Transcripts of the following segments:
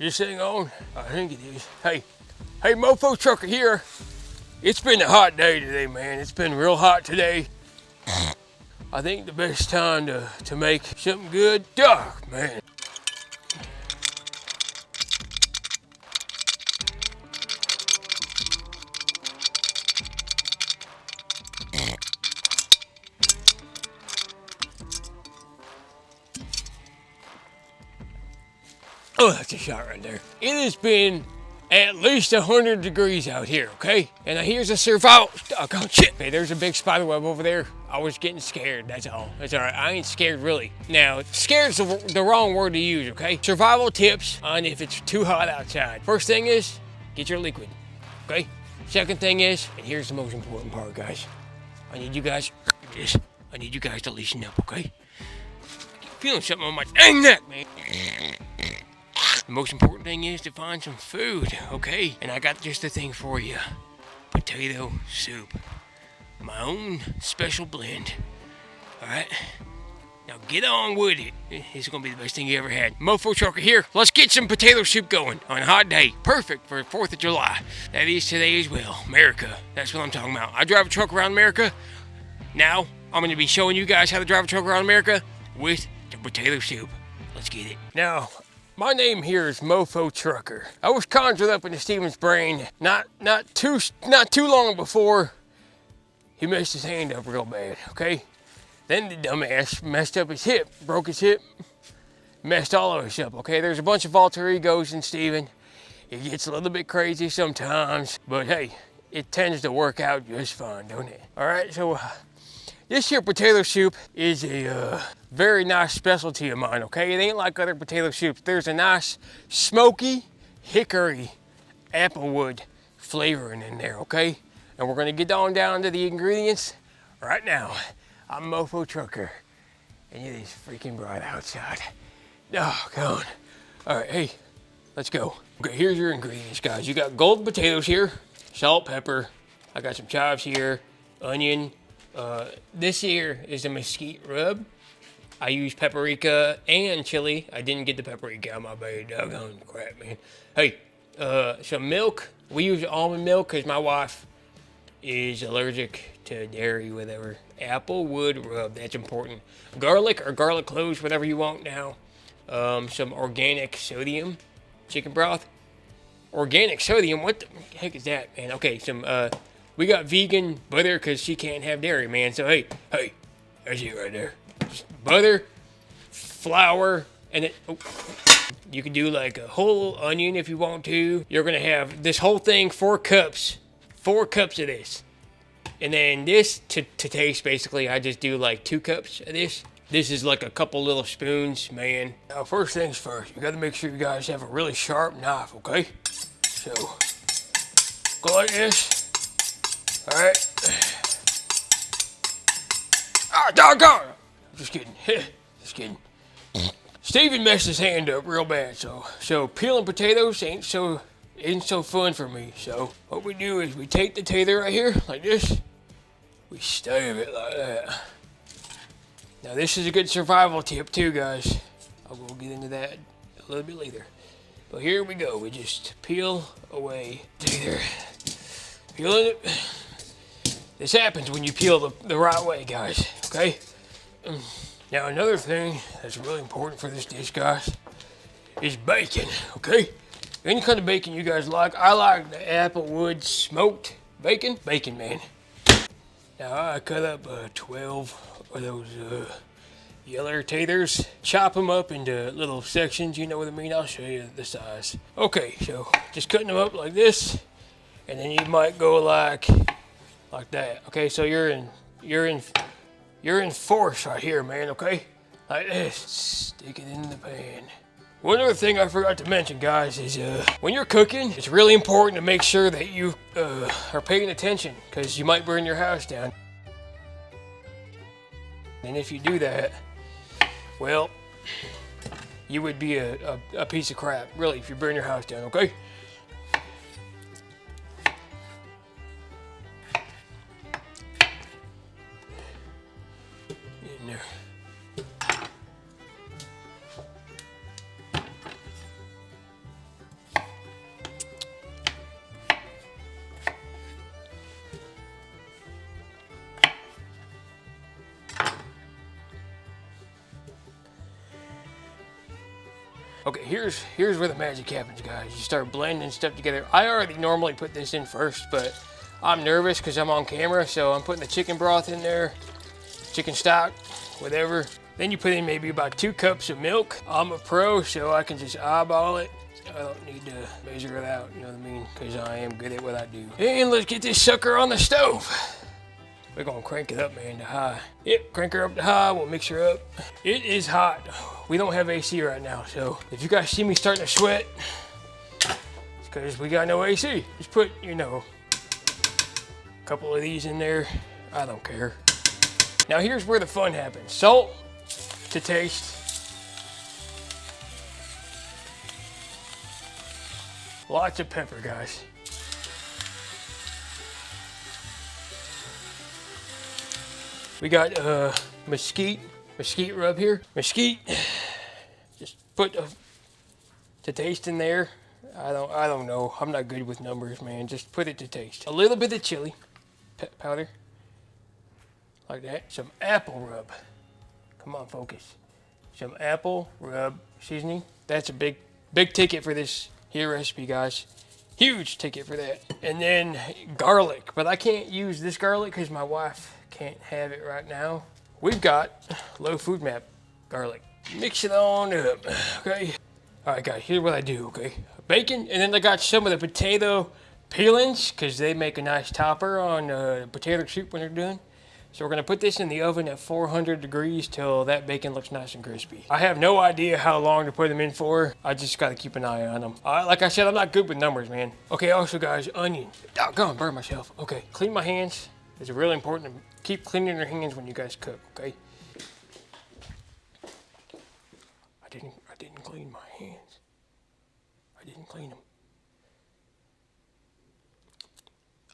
This thing on? I think it is. Hey, Mofo Trucker here. It's been a hot day today, man. It's been real hot today. I think the best time to make something good, man. Oh, that's a shot right there. It has been at least 100 degrees out here, okay? And here's a survival, oh shit. Okay, there's a big spider web over there. I was getting scared, that's all. That's all right, I ain't scared really. Now, scared's the wrong word to use, okay? Survival tips on if it's too hot outside. First thing is, get your liquid, okay? Second thing is, and here's the most important part, guys. I need you guys to listen up, okay? I'm feeling something on my dang neck, man. The most important thing is to find some food, okay? And I got just the thing for you. Potato soup. My own special blend. Alright? Now get on with it. It's gonna be the best thing you ever had. Mofo Trucker here. Let's get some potato soup going on a hot day. Perfect for 4th of July. That is today as well. America. That's what I'm talking about. I drive a truck around America. Now, I'm gonna be showing you guys how to drive a truck around America with the potato soup. Let's get it. Now, my name here is Mofo Trucker. I was conjured up into Steven's brain not too long before he messed his hand up real bad, okay? Then the dumbass messed up his hip, broke his hip, messed all of us up, okay? There's a bunch of alter egos in Steven. It gets a little bit crazy sometimes, but hey, it tends to work out just fine, don't it? All right, so this here potato soup is a very nice specialty of mine, okay? It ain't like other potato soups. There's a nice smoky hickory Applewood flavoring in there, okay? And we're gonna get on down to the ingredients right now. I'm Mofo Trucker, and it is freaking bright outside. Oh, God. All right, hey, let's go. Okay, here's your ingredients, guys. You got golden potatoes here, salt, pepper. I got some chives here, onion. This here is a mesquite rub. I use paprika and chili. I didn't get the paprika out, my bad. Doggone crap, man. Hey, some milk. We use almond milk because my wife is allergic to dairy, whatever. Applewood rub, that's important. Garlic or garlic cloves, whatever you want now. Some organic sodium chicken broth. Organic sodium, what the heck is that, man? Okay, some, we got vegan butter because she can't have dairy, man. So, hey, that's it right there. Just butter, flour, and it, you can do like a whole onion if you want to. You're gonna have this whole thing, 4 cups. 4 cups of this. And then this, to taste, basically, I just do like 2 cups of this. This is like a couple little spoons, man. Now, first things first, you gotta make sure you guys have a really sharp knife, okay? So, go like this. All right. Ah, doggone! Just kidding. Just kidding. Steven messed his hand up real bad, so peeling potatoes ain't so fun for me. So what we do is we take the potato right here, like this. We stab it like that. Now this is a good survival tip too, guys. I will get into that a little bit later. But here we go. We just peel away potato. Peeling it. This happens when you peel the right way, guys, okay? Now another thing that's really important for this dish, guys, is bacon, okay? Any kind of bacon you guys like. I like the Applewood smoked bacon. Bacon, man. Now I cut up 12 of those yellow taters. Chop them up into little sections, you know what I mean? I'll show you the size. Okay, so just cutting them up like this, and then you might go like that. Okay, so you're in force right here, man, okay? Like this. Stick it in the pan. One other thing I forgot to mention, guys, is when you're cooking, it's really important to make sure that you are paying attention, because you might burn your house down. And if you do that, well, you would be a piece of crap, really, if you burn your house down, okay? In there. Okay, here's where the magic happens, guys. You start blending stuff together. I already normally put this in first, but I'm nervous because I'm on camera, so I'm putting the chicken broth in there, chicken stock, whatever. Then you put in maybe about 2 cups of milk. I'm a pro, so I can just eyeball it. I don't need to measure it out, you know what I mean? Because I am good at what I do. And let's get this sucker on the stove. We're gonna crank it up, man, to high. Yep, crank her up to high, we'll mix her up. It is hot. We don't have AC right now, so if you guys see me starting to sweat, it's because we got no AC. Just put, you know, a couple of these in there. I don't care. Now here's where the fun happens. Salt to taste. Lots of pepper, guys. We got mesquite rub here. Mesquite, just put to taste in there. I don't know. I'm not good with numbers, man. Just put it to taste. A little bit of chili powder, like that. Some apple rub. Come on, focus. Some apple rub seasoning. That's a big ticket for this here recipe, guys. Huge ticket for that. And then garlic, but I can't use this garlic because my wife can't have it right now. We've got low food map garlic. Mix it on up, okay? All right, guys, here's what I do, okay? Bacon, and then I got some of the potato peelings because they make a nice topper on potato soup when they're done. So we're gonna put this in the oven at 400 degrees till that bacon looks nice and crispy. I have no idea how long to put them in for. I just gotta keep an eye on them. Like I said, I'm not good with numbers, man. Okay, also guys, onion. Doggone, burn myself. Okay, clean my hands. It's really important to keep cleaning your hands when you guys cook, okay? I didn't clean my hands. I didn't clean them.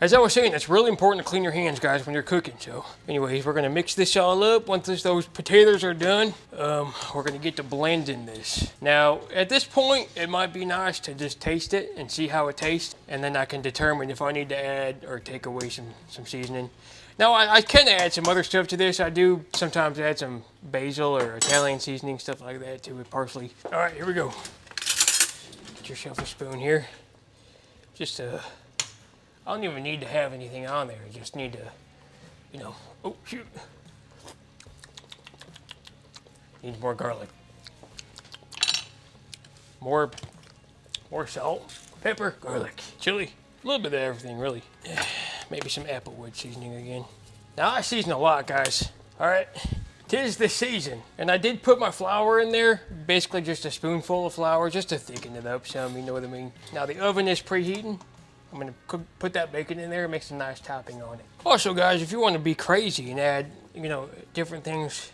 As I was saying, it's really important to clean your hands, guys, when you're cooking. So anyways, we're gonna mix this all up. Once those potatoes are done, we're gonna get to blending this. Now, at this point, it might be nice to just taste it and see how it tastes, and then I can determine if I need to add or take away some seasoning. Now, I can add some other stuff to this. I do sometimes add some basil or Italian seasoning, stuff like that to it, parsley. All right, here we go. Get yourself a spoon here. Just I don't even need to have anything on there. You just need to, you know, oh shoot. Needs more garlic. More salt, pepper, garlic, chili, a little bit of everything really. Maybe some Applewood seasoning again. Now I season a lot, guys. All right, 'tis the season. And I did put my flour in there, basically just a spoonful of flour, just to thicken it up some, you know what I mean? Now the oven is preheating. I'm gonna put that bacon in there and make some nice topping on it. Also, guys, if you want to be crazy and add, you know, different things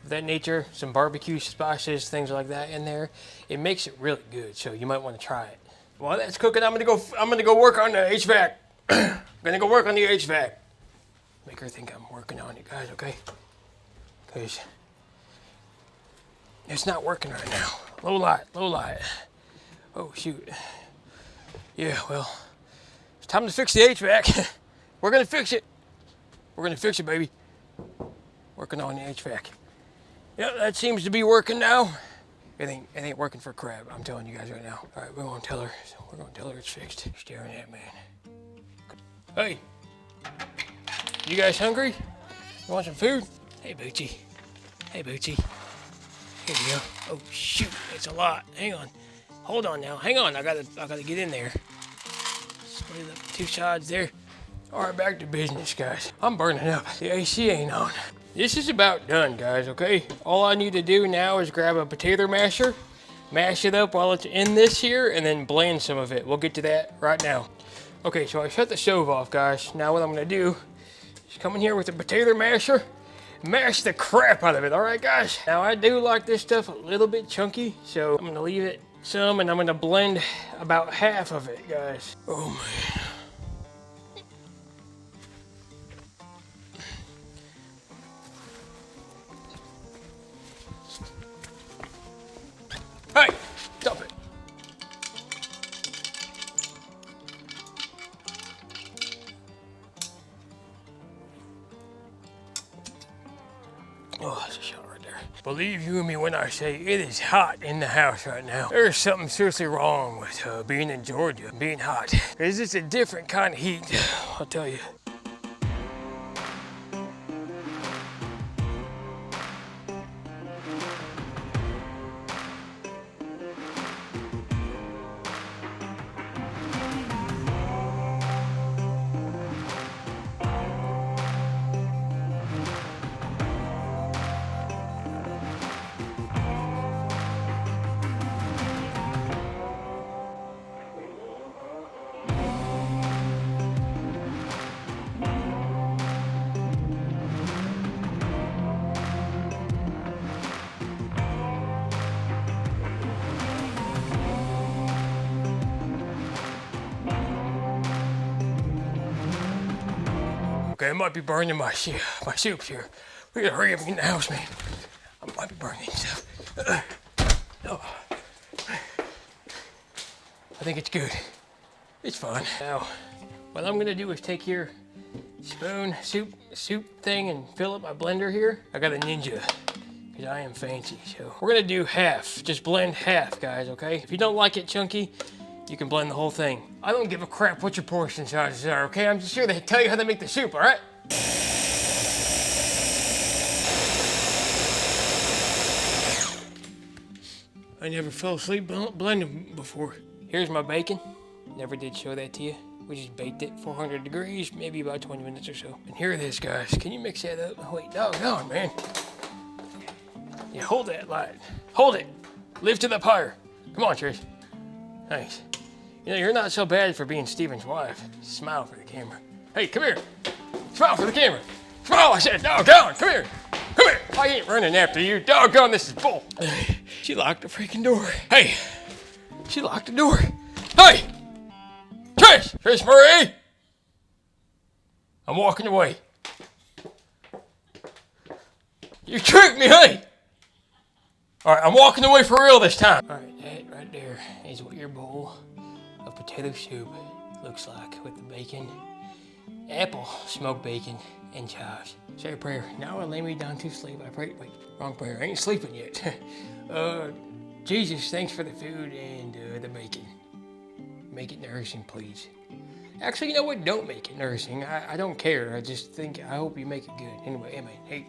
of that nature, some barbecue spices, things like that in there, it makes it really good. So you might want to try it. While that's cooking, I'm gonna go work on the HVAC. I'm gonna go work on the HVAC. Make her think I'm working on it, guys. Okay? Because it's not working right now. Low light. Oh shoot. Yeah, well. Time to fix the HVAC. We're gonna fix it. We're gonna fix it, baby. Working on the HVAC. Yep, that seems to be working now. It ain't working for crab, I'm telling you guys right now. All right, we're gonna tell her it's fixed. Staring at man. Hey, you guys hungry? You want some food? Hey, Bootsy. Hey, Bootsy. Here you go. Oh shoot, it's a lot. Hang on. Hold on now. Hang on. I gotta get in there. Split it up 2 sides there. All right, back to business, guys. I'm burning up. The AC ain't on. This is about done, guys, okay? All I need to do now is grab a potato masher, mash it up while it's in this here, and then blend some of it. We'll get to that right now. Okay, so I shut the stove off, guys. Now what I'm gonna do is come in here with the potato masher, mash the crap out of it, all right, guys? Now, I do like this stuff a little bit chunky, so I'm gonna leave it some, and I'm gonna blend about half of it, guys. Oh, man. Hey, stop it. Oh, that's a shot right there. Believe you me when I say it is hot in the house right now. There's something seriously wrong with being in Georgia, being hot. It's just a different kind of heat, I'll tell you. Okay, I might be burning my soups here. We gotta hurry up and get in the house, man. I might be burning stuff. Oh. I think it's good. It's fine. Now, what I'm gonna do is take your spoon, soup thing and fill up my blender here. I got a Ninja, because I am fancy. So we're gonna do half. Just blend half, guys, okay? If you don't like it chunky, you can blend the whole thing. I don't give a crap what your portion sizes are, okay? I'm just here to tell you how to make the soup, all right? I never fell asleep blending before. Here's my bacon. Never did show that to you. We just baked it 400 degrees, maybe about 20 minutes or so. And here it is, guys. Can you mix that up? Wait, no, man. Yeah, hold that light. Hold it. Lift it up higher. Come on, Trish. Thanks. You know, you're not so bad for being Steven's wife. Smile for the camera. Hey, come here. Smile for the camera. Smile, I said, doggone, come here. Come here. I ain't running after you. Doggone, this is bull. She locked the freaking door. Hey, she locked the door. Hey, Trish Marie. I'm walking away. You tricked me, honey. All right, I'm walking away for real this time. All right, that right there is what your bowl of potato soup looks like with the bacon, apple, smoked bacon, and chives. Say a prayer. Now I lay me down to sleep. I pray. Wait, wrong prayer. I ain't sleeping yet. Jesus, thanks for the food and the bacon. Make it nourishing, please. Actually, you know what? Don't make it nourishing. I don't care. I just think, I hope you make it good. Anyway, amen. Hey.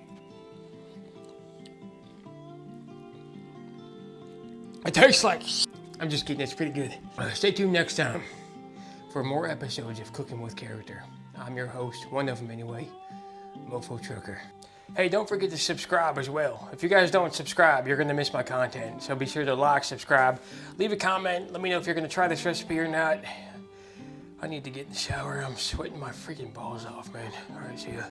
It tastes like I'm just kidding, it's pretty good. Stay tuned next time for more episodes of Cooking with Character. I'm your host, one of them anyway, Mofo Trucker. Hey, don't forget to subscribe as well. If you guys don't subscribe, you're gonna miss my content. So be sure to like, subscribe, leave a comment, let me know if you're gonna try this recipe or not. I need to get in the shower, I'm sweating my freaking balls off, man. All right, see ya.